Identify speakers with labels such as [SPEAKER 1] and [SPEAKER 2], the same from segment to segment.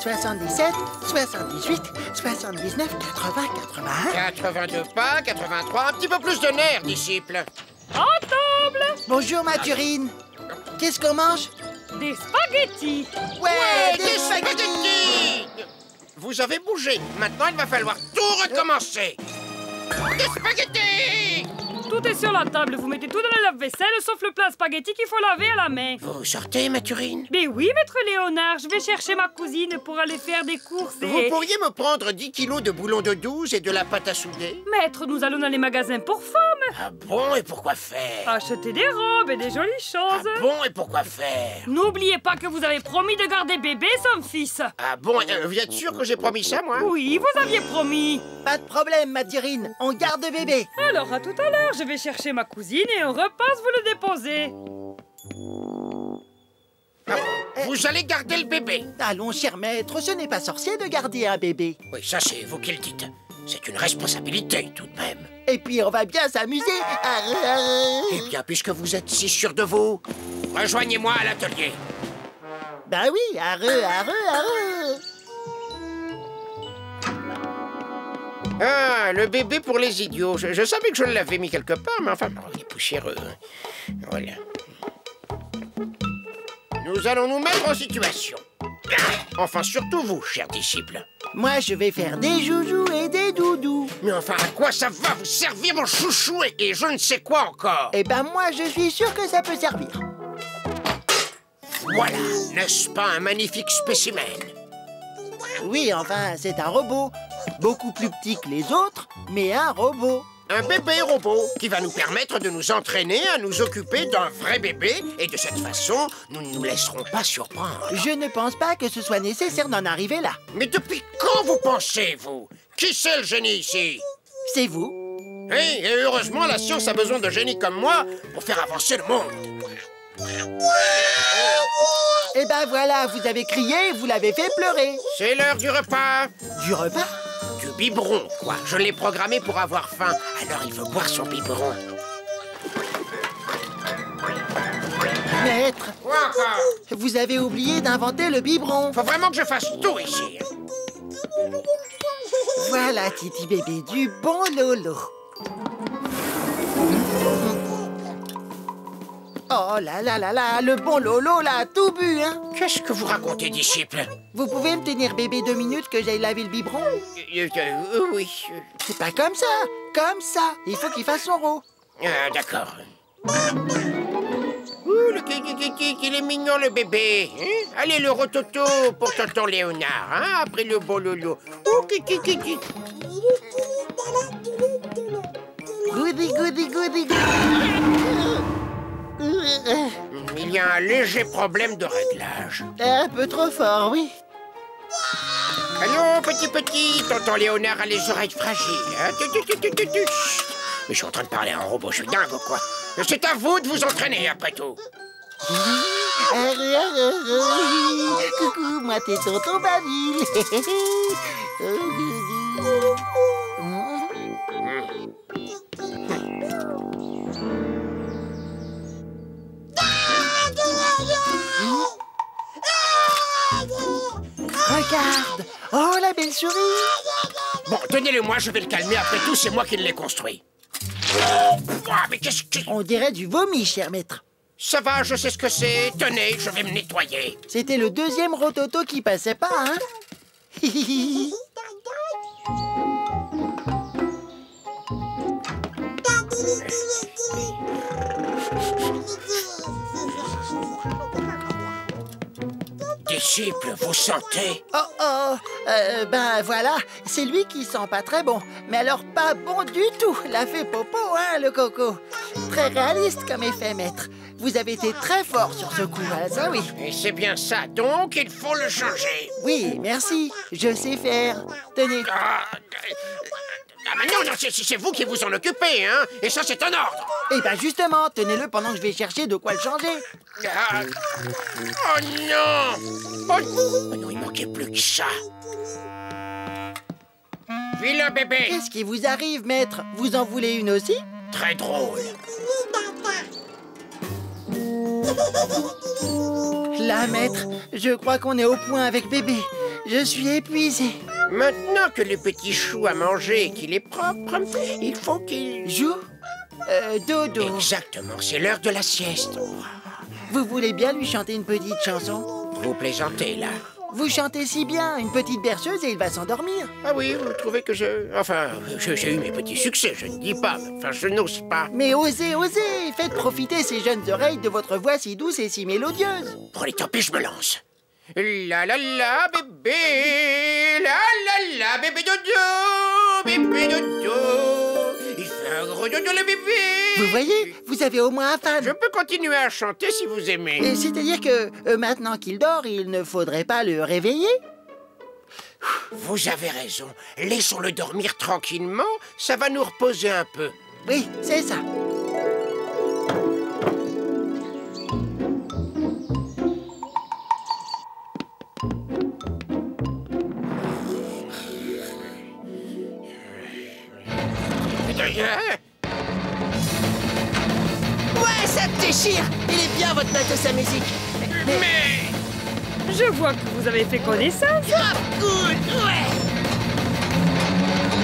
[SPEAKER 1] 77, 78, 79, 80, 81.
[SPEAKER 2] 82 pas, 83, un petit peu plus de nerfs, disciple.
[SPEAKER 3] À table!
[SPEAKER 1] Bonjour, Mathurine. Qu'est-ce qu'on mange?
[SPEAKER 3] Des spaghettis!
[SPEAKER 1] Ouais,
[SPEAKER 2] Des spaghettis! Vous avez bougé. Maintenant, il va falloir tout recommencer. Des spaghettis!
[SPEAKER 3] Tout est sur la table. Vous mettez tout dans le lave-vaisselle, sauf le plat spaghetti qu'il faut laver à la main.
[SPEAKER 2] Vous sortez, Mathurine?
[SPEAKER 3] Mais oui, maître Léonard, je vais chercher ma cousine pour aller faire des courses et...
[SPEAKER 2] Vous pourriez me prendre 10 kilos de boulons de 12 et de la pâte à souder?
[SPEAKER 3] Maître, nous allons dans les magasins pour femmes.
[SPEAKER 2] Ah bon, et pourquoi faire?
[SPEAKER 3] Acheter des robes et des jolies
[SPEAKER 2] Ah
[SPEAKER 3] choses.
[SPEAKER 2] bon, et pourquoi faire?
[SPEAKER 3] N'oubliez pas que vous avez promis de garder bébé son fils.
[SPEAKER 2] Ah bon, vous êtes sûr que j'ai promis ça, moi?
[SPEAKER 3] Oui, vous aviez promis.
[SPEAKER 1] Pas de problème, Mathurine. On garde bébé.
[SPEAKER 3] Alors, à tout à l'heure, je vais chercher ma cousine et on repasse vous le déposer.
[SPEAKER 2] Ah bon, vous allez garder le bébé?
[SPEAKER 1] Allons, cher maître, ce n'est pas sorcier de garder un bébé.
[SPEAKER 2] Oui, ça c'est vous qui le dites. C'est une responsabilité, tout de même.
[SPEAKER 1] Et puis, on va bien s'amuser.
[SPEAKER 2] Eh bien, puisque vous êtes si sûr de vous, rejoignez-moi à l'atelier.
[SPEAKER 1] Ben oui, arre.
[SPEAKER 2] Ah, le bébé pour les idiots. Je savais que je l'avais mis quelque part, mais enfin, il est poussiéreux. Voilà. Nous allons nous mettre en situation. Enfin, surtout vous, chers disciples.
[SPEAKER 1] Moi, je vais faire des joujoux et des doudous.
[SPEAKER 2] Mais enfin, à quoi ça va vous servir mon chouchou et je ne sais quoi encore?
[SPEAKER 1] Eh ben, moi, je suis sûr que ça peut servir.
[SPEAKER 2] Voilà, n'est-ce pas un magnifique spécimen?
[SPEAKER 1] Oui, enfin, c'est un robot. Beaucoup plus petit que les autres, mais un robot.
[SPEAKER 2] Un bébé robot qui va nous permettre de nous entraîner à nous occuper d'un vrai bébé et de cette façon, nous ne nous laisserons pas surprendre.
[SPEAKER 1] Je ne pense pas que ce soit nécessaire d'en arriver là.
[SPEAKER 2] Mais depuis quand vous pensez, vous? Qui c'est le génie ici?
[SPEAKER 1] C'est vous?
[SPEAKER 2] Oui, et heureusement, la science a besoin de génies comme moi pour faire avancer le monde.
[SPEAKER 1] Eh ben voilà, vous avez crié et vous l'avez fait pleurer.
[SPEAKER 2] C'est l'heure du repas.
[SPEAKER 1] Du repas?
[SPEAKER 2] Du biberon, quoi. Je l'ai programmé pour avoir faim, alors il veut boire son biberon.
[SPEAKER 1] Maître,
[SPEAKER 2] Quoi encore?
[SPEAKER 1] vous avez oublié d'inventer le biberon.
[SPEAKER 2] Faut vraiment que je fasse tout ici.
[SPEAKER 1] Voilà, Titi bébé, du bon lolo. Oh là là là là, le bon lolo là, tout bu, hein.
[SPEAKER 2] Qu'est-ce que vous racontez, disciple?
[SPEAKER 1] Vous pouvez me tenir bébé 2 minutes que j'aille laver le biberon?
[SPEAKER 2] Oui.
[SPEAKER 1] C'est pas comme ça, comme ça. Il faut qu'il fasse son rot.
[SPEAKER 2] D'accord. Ouh, qu'il est mignon, le bébé. Hein? Allez, le rototo pour tonton Léonard, hein? Après le bon lolo. Ouh, kiki.
[SPEAKER 1] Goody, goody, goody, goody.
[SPEAKER 2] Il y a un léger problème de réglage.
[SPEAKER 1] Un peu trop fort, oui.
[SPEAKER 2] Allô, petit, tonton Léonard a les oreilles fragiles. Hein? Mais je suis en train de parler à un robot, je suis dingue ou quoi? C'est à vous de vous entraîner, après tout.
[SPEAKER 1] Coucou, moi t'es tonton Basile. Regarde! Oh, la belle souris!
[SPEAKER 2] Bon, tenez-le moi, je vais le calmer. Après tout, c'est moi qui l'ai construit. Ah, mais qu'est-ce que...
[SPEAKER 1] On dirait du vomi, cher maître.
[SPEAKER 2] Ça va, je sais ce que c'est. Tenez, je vais me nettoyer.
[SPEAKER 1] C'était le deuxième rototo qui passait pas, hein?
[SPEAKER 2] Disciple, vous sentez?
[SPEAKER 1] Ben voilà, c'est lui qui sent pas très bon. Mais alors pas bon du tout, l'a fait popo, hein, le coco. Très réaliste comme effet, maître. Vous avez été très fort sur ce coup, hein, ça oui.
[SPEAKER 2] Et c'est bien ça, donc il faut le changer.
[SPEAKER 1] Oui, merci, je sais faire. Tenez.
[SPEAKER 2] Mais non, c'est vous qui vous en occupez, hein? Et ça, c'est un ordre.
[SPEAKER 1] Eh ben justement, tenez-le pendant que je vais chercher de quoi le changer.
[SPEAKER 2] Oh non! Oh non, il manquait plus que ça. Vilain bébé!
[SPEAKER 1] Qu'est-ce qui vous arrive, maître? Vous en voulez une aussi?
[SPEAKER 2] Très drôle.
[SPEAKER 1] Là, maître, je crois qu'on est au point avec bébé. Je suis épuisé.
[SPEAKER 2] Maintenant que le petit chou a mangé et qu'il est propre, il faut qu'il...
[SPEAKER 1] Joue dodo.
[SPEAKER 2] Exactement, c'est l'heure de la sieste.
[SPEAKER 1] Vous voulez bien lui chanter une petite chanson?
[SPEAKER 2] Vous plaisantez, là.
[SPEAKER 1] Vous chantez si bien, une petite berceuse et il va s'endormir.
[SPEAKER 2] Ah oui, vous trouvez que je... Enfin, j'ai eu mes petits succès, je ne dis pas. Enfin, je n'ose pas.
[SPEAKER 1] Mais osez, osez. Faites profiter ces jeunes oreilles de votre voix si douce et si mélodieuse.
[SPEAKER 2] Bon, allez, tant pis, je me lance. La la la, bébé. La la, bébé dodo. Bébé dodo. Il fait un gros dodo, le bébé.
[SPEAKER 1] Vous voyez, vous avez au moins un fan.
[SPEAKER 2] Je peux continuer à chanter si vous aimez.
[SPEAKER 1] C'est-à-dire que maintenant qu'il dort, il ne faudrait pas le réveiller?
[SPEAKER 2] Vous avez raison. Laissons-le dormir tranquillement. Ça va nous reposer un peu.
[SPEAKER 1] Oui, c'est ça.
[SPEAKER 4] Ouais, ça me déchire. Il est bien votre matos à musique.
[SPEAKER 2] Mais...
[SPEAKER 3] Je vois que vous avez fait connaissance.
[SPEAKER 4] Grave cool, ouais.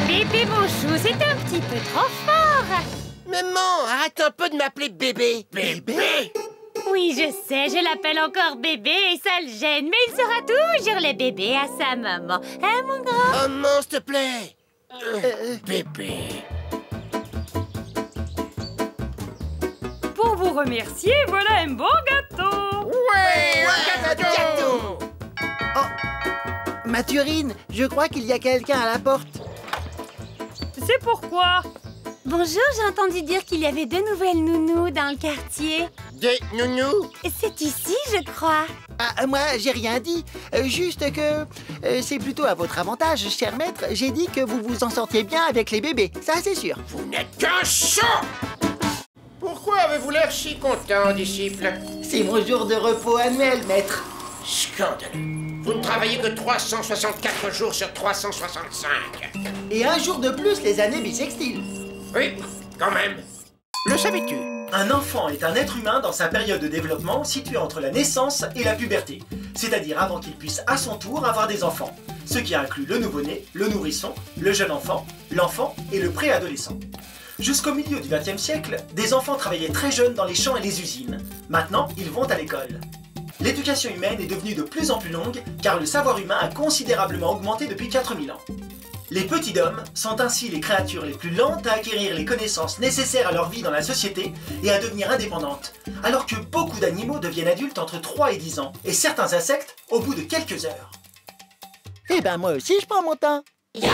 [SPEAKER 5] Bébé mon chou, c'est un petit peu trop fort.
[SPEAKER 4] Maman, arrête un peu de m'appeler bébé.
[SPEAKER 2] Bébé.
[SPEAKER 5] Oui, je sais, je l'appelle encore bébé et ça le gêne, mais il sera toujours le bébé à sa maman. Hein, mon grand?
[SPEAKER 4] Oh non, s'il te plaît.
[SPEAKER 2] Bébé.
[SPEAKER 3] Pour vous remercier, voilà un bon gâteau.
[SPEAKER 2] Ouais,
[SPEAKER 4] un
[SPEAKER 2] un
[SPEAKER 4] gâteau.
[SPEAKER 1] Mathurine, je crois qu'il y a quelqu'un à la porte.
[SPEAKER 3] C'est pourquoi?
[SPEAKER 5] Bonjour, j'ai entendu dire qu'il y avait 2 nouvelles nounous dans le quartier.
[SPEAKER 2] Des nounous.
[SPEAKER 5] C'est ici, je crois.
[SPEAKER 1] Ah, moi, j'ai rien dit. Juste que c'est plutôt à votre avantage, cher maître. J'ai dit que vous vous en sortiez bien avec les bébés. Ça, c'est sûr.
[SPEAKER 2] Vous n'êtes qu'un sot. Pourquoi avez-vous l'air si content, disciple?
[SPEAKER 1] C'est mon jour de repos annuel, maître.
[SPEAKER 2] Scandaleux. Vous ne travaillez que 364 jours sur 365.
[SPEAKER 1] Et un jour de plus les années bissextiles.
[SPEAKER 2] Oui, quand même. Le savais-tu?
[SPEAKER 6] Un enfant est un être humain dans sa période de développement située entre la naissance et la puberté, c'est-à-dire avant qu'il puisse à son tour avoir des enfants, ce qui inclut le nouveau-né, le nourrisson, le jeune enfant, l'enfant et le préadolescent. Jusqu'au milieu du XXe siècle, des enfants travaillaient très jeunes dans les champs et les usines. Maintenant, ils vont à l'école. L'éducation humaine est devenue de plus en plus longue car le savoir humain a considérablement augmenté depuis 4000 ans. Les petits hommes sont ainsi les créatures les plus lentes à acquérir les connaissances nécessaires à leur vie dans la société et à devenir indépendantes, alors que beaucoup d'animaux deviennent adultes entre 3 et 10 ans, et certains insectes au bout de quelques heures.
[SPEAKER 1] Eh ben moi aussi, je prends mon temps.
[SPEAKER 4] Y'a